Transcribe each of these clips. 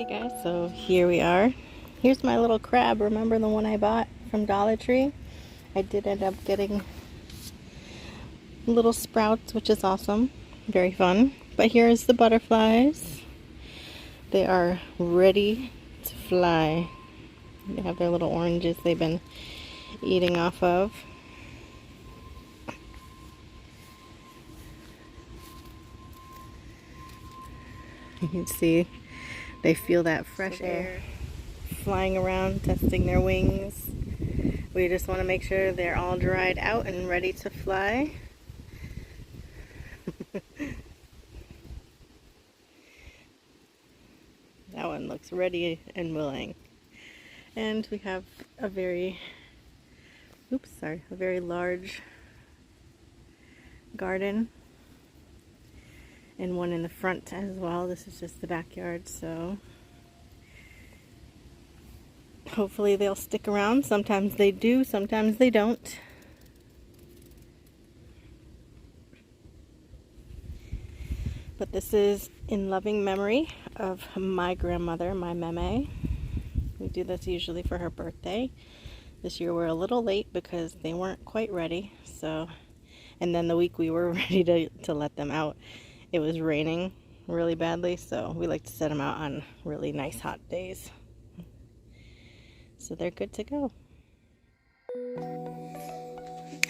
Okay guys, so here we are. Here's my little crab. Remember the one I bought from Dollar Tree? I did end up getting little sprouts, which is awesome. Very fun. But here's the butterflies. They are ready to fly. They have their little oranges they've been eating off of. You can see they feel that fresh air flying around, testing their wings. We just want to make sure they're all dried out and ready to fly. That one looks ready and willing. And we have a very, a very large garden. And one in the front as well. This is just the backyard, so hopefully they'll stick around. Sometimes they do, sometimes they don't. But this is in loving memory of my grandmother, my meme. We do this usually for her birthday. This year we're a little late because they weren't quite ready. So, and then the week we were ready to let them out, it was raining really badly, so we like to set them out on really nice hot days. So they're good to go.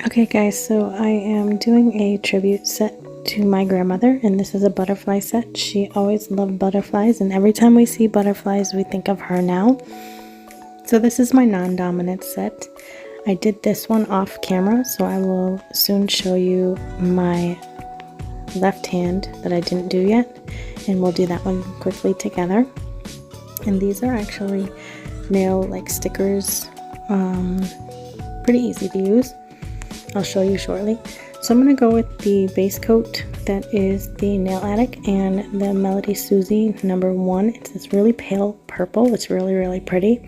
Okay guys, so I am doing a tribute set to my grandmother, and this is a butterfly set. She always loved butterflies, and every time we see butterflies we think of her now. So this is my non-dominant set. I did this one off camera, so I will soon show you my left hand that I didn't do yet, and we'll do that one quickly together. And these are actually nail stickers, pretty easy to use. I'll show you shortly. So I'm going to go with the base coat that is the Nail Addict and the MelodySusie #1. It's this really pale purple. It's really pretty.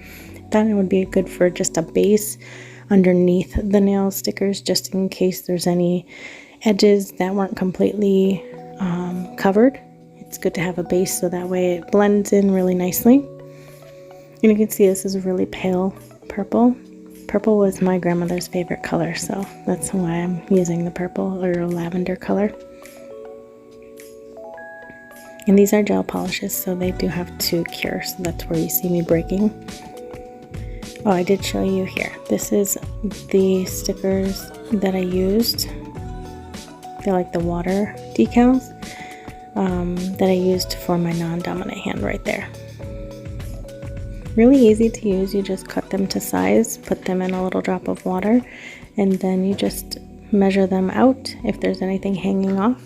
Thought it would be good for just a base underneath the nail stickers, just in case there's any edges that weren't completely covered. It's good to have a base so that way it blends in really nicely. And you can see this is a really pale purple. Purple was my grandmother's favorite color, so that's why I'm using the purple or lavender color. And these are gel polishes, so they do have to cure, so that's where you see me breaking. Oh, I did show you here. This is the stickers that I used. They're like the water decals that I used for my non-dominant hand right there. Really easy to use. You just cut them to size, put them in a little drop of water, and then you just measure them out. If there's anything hanging off,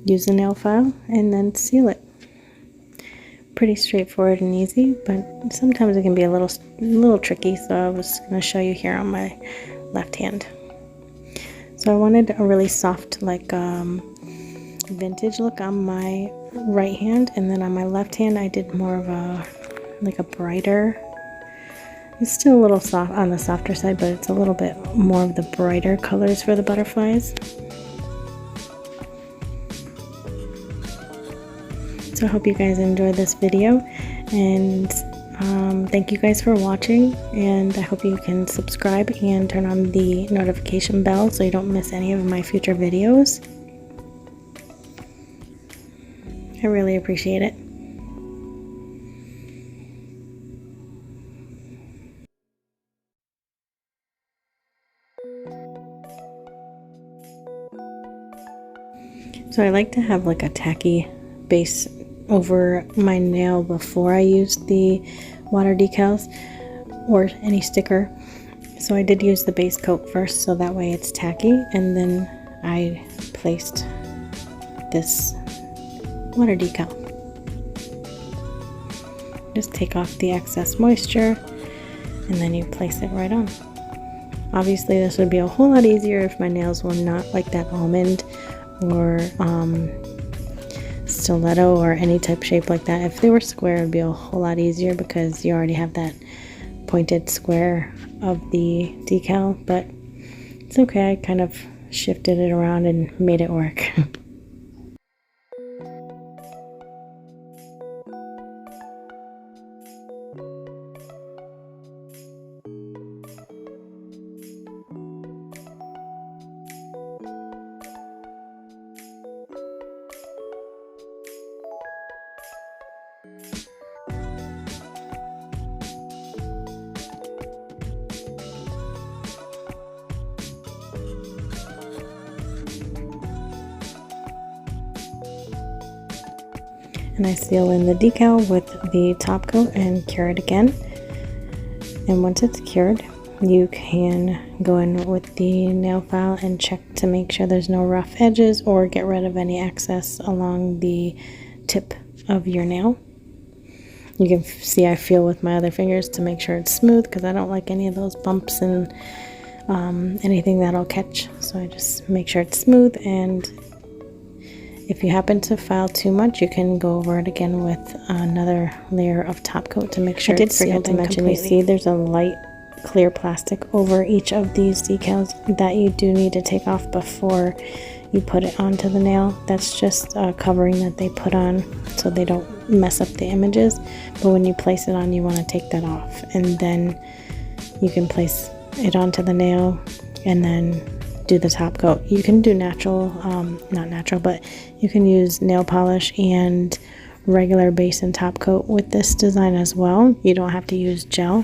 use a nail file and then seal it. Pretty straightforward and easy, but sometimes it can be a little tricky, so I was going to show you here on my left hand. So I wanted a really soft, vintage look on my right hand, and then on my left hand I did more of a brighter. It's still a little soft on the softer side, but it's a little bit more of the brighter colors for the butterflies. So I hope you guys enjoyed this video, and thank you guys for watching, and I hope you can subscribe and turn on the notification bell so you don't miss any of my future videos. I really appreciate it. So I like to have a tacky base over my nail before I use the water decals or any sticker. So I did use the base coat first, so that way it's tacky, and then I placed this water decal. Just take off the excess moisture and then you place it right on. Obviously this would be a whole lot easier if my nails were not like that almond or stiletto or any type shape like that. If they were square, it would be a whole lot easier because you already have that pointed square of the decal, but it's okay. I kind of shifted it around and made it work. And I seal in the decal with the top coat and cure it again. And once it's cured, you can go in with the nail file and check to make sure there's no rough edges or get rid of any excess along the tip of your nail. You can see I feel with my other fingers to make sure it's smooth, because I don't like any of those bumps and anything that'll catch. So I just make sure it's smooth, and if you happen to file too much, you can go over it again with another layer of top coat to make sure it's sealed. I did forget to mention, you see there's a light clear plastic over each of these decals that you do need to take off before you put it onto the nail. That's just a covering that they put on so they don't mess up the images, but when you place it on, you want to take that off, and then you can place it onto the nail and then do the top coat. You can do natural, not natural, but you can use nail polish and regular base and top coat with this design as well. You don't have to use gel.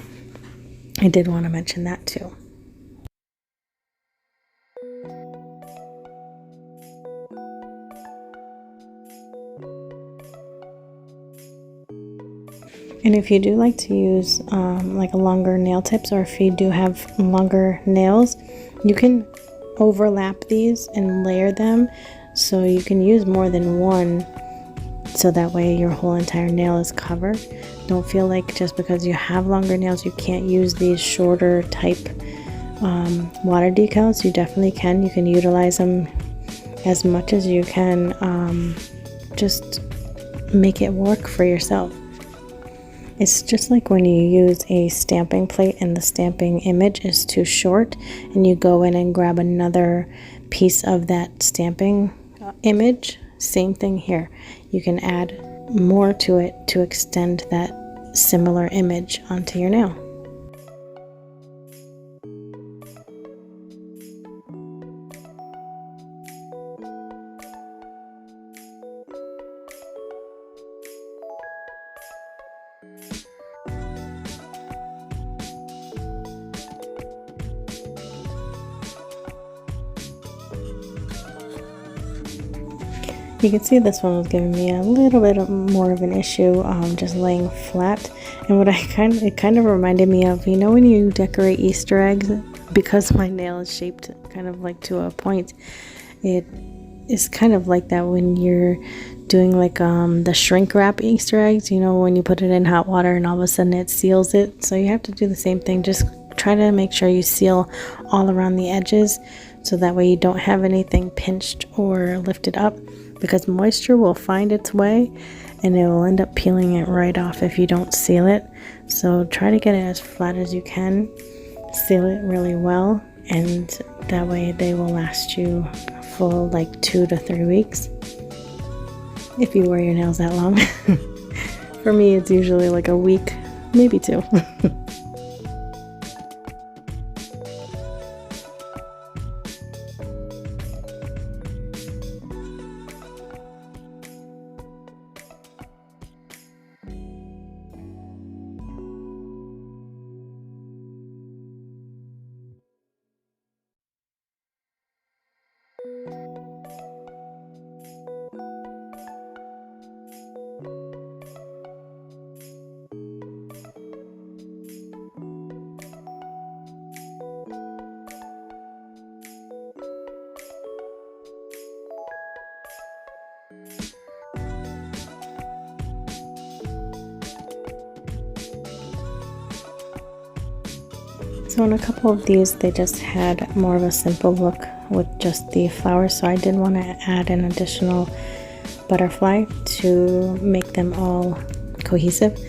I did want to mention that too. And if you do like to use like a longer nail tips, or if you do have longer nails, you can overlap these and layer them, so you can use more than one, so that way your whole entire nail is covered. Don't feel like just because you have longer nails you can't use these shorter type water decals. You definitely can. You can utilize them as much as you can. Just make it work for yourself. It's just like when you use a stamping plate and the stamping image is too short, and you go in and grab another piece of that stamping image. Same thing here. You can add more to it to extend that similar image onto your nail. You can see this one was giving me a little bit more of an issue, just laying flat. And what it kind of reminded me of, you know, when you decorate Easter eggs, because my nail is shaped kind of like to a point, it is kind of like that when you're doing like the shrink wrap Easter eggs, you know, when you put it in hot water and all of a sudden it seals it. So you have to do the same thing. Just try to make sure you seal all around the edges, so that way you don't have anything pinched or lifted up, because moisture will find its way and it will end up peeling it right off if you don't seal it. So try to get it as flat as you can, seal it really well, and that way they will last you full like 2 to 3 weeks if you wear your nails that long. For me it's usually like a week, maybe 2. So in a couple of these they just had more of a simple look with just the flowers, so I did want to add an additional butterfly to make them all cohesive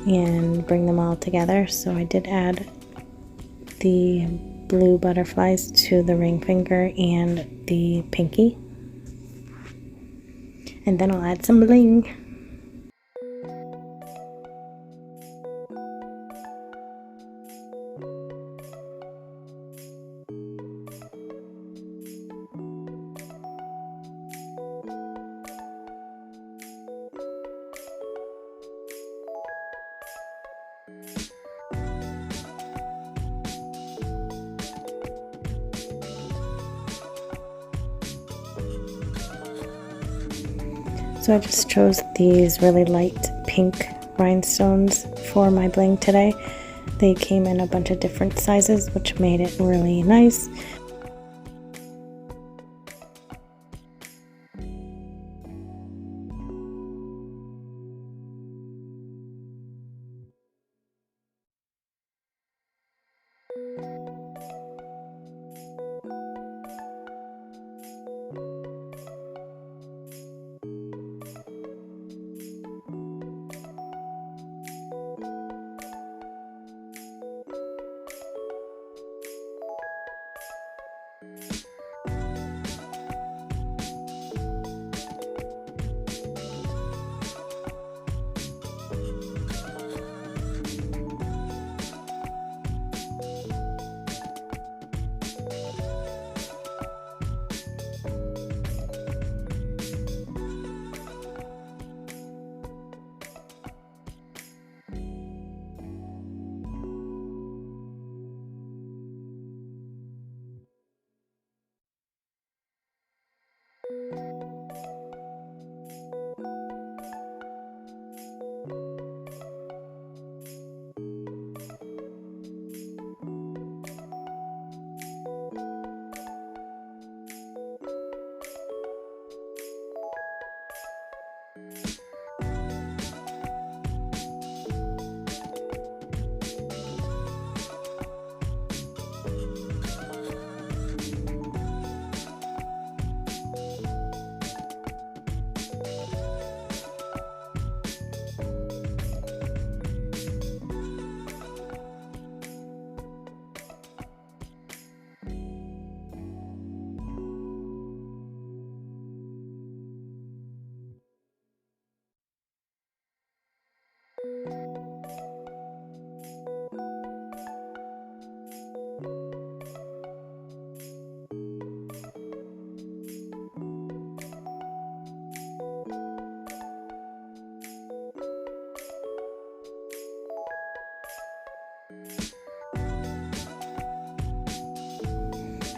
and bring them all together. So I did add the blue butterflies to the ring finger and the pinky, and then I'll add some bling. So I just chose these really light pink rhinestones for my bling today. They came in a bunch of different sizes, which made it really nice.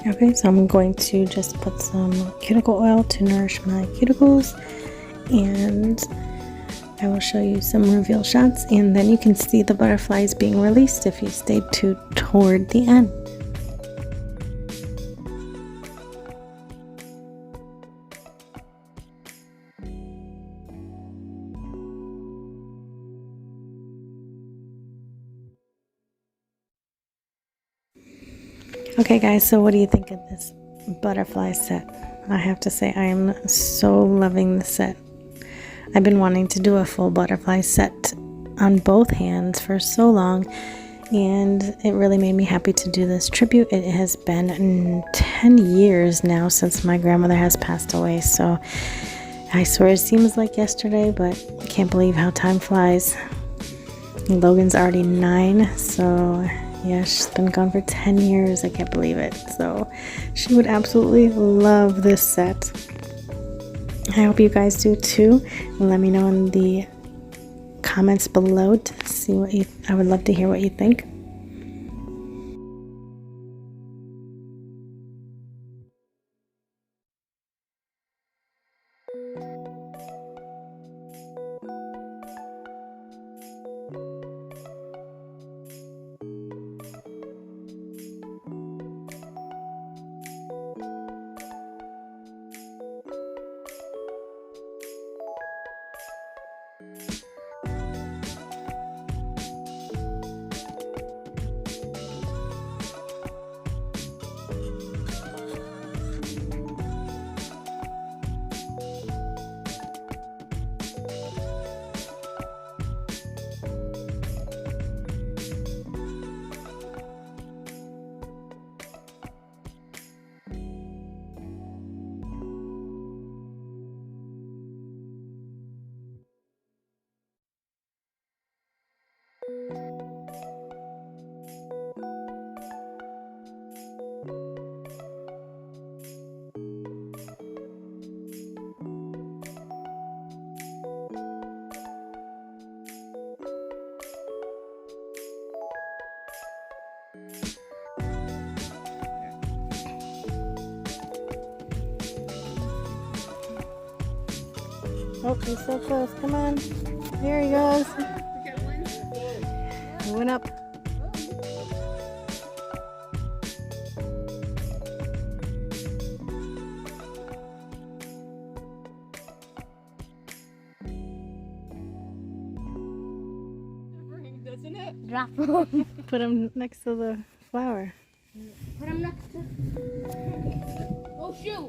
Okay, so I'm going to just put some cuticle oil to nourish my cuticles, and I will show you some reveal shots, and then you can see the butterflies being released if you stay toward the end. Okay guys, so what do you think of this butterfly set? I have to say I am so loving the set. I've been wanting to do a full butterfly set on both hands for so long, and it really made me happy to do this tribute. It has been 10 years now since my grandmother has passed away, so I swear it seems like yesterday, but I can't believe how time flies. Logan's already 9, so yeah, she's been gone for 10 years. I can't believe it. So she would absolutely love this set. I hope you guys do too. And let me know in the comments below to see what I would love to hear what you think. Oh, he's so close. Come on. There he goes. He went up. Doesn't it? Drop him. Put him next to the flower. Put him next to. Oh shoot!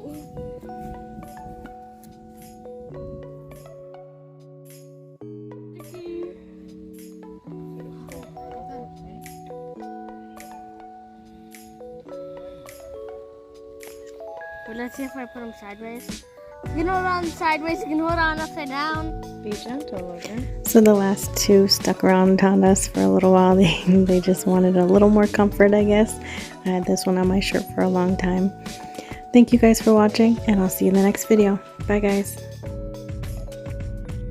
But let's see if I put him sideways. You can hold on sideways, you can hold on upside down. Be gentle, okay? So the last two stuck around on us for a little while. They just wanted a little more comfort, I guess. I had this one on my shirt for a long time. Thank you guys for watching, and I'll see you in the next video. Bye, guys.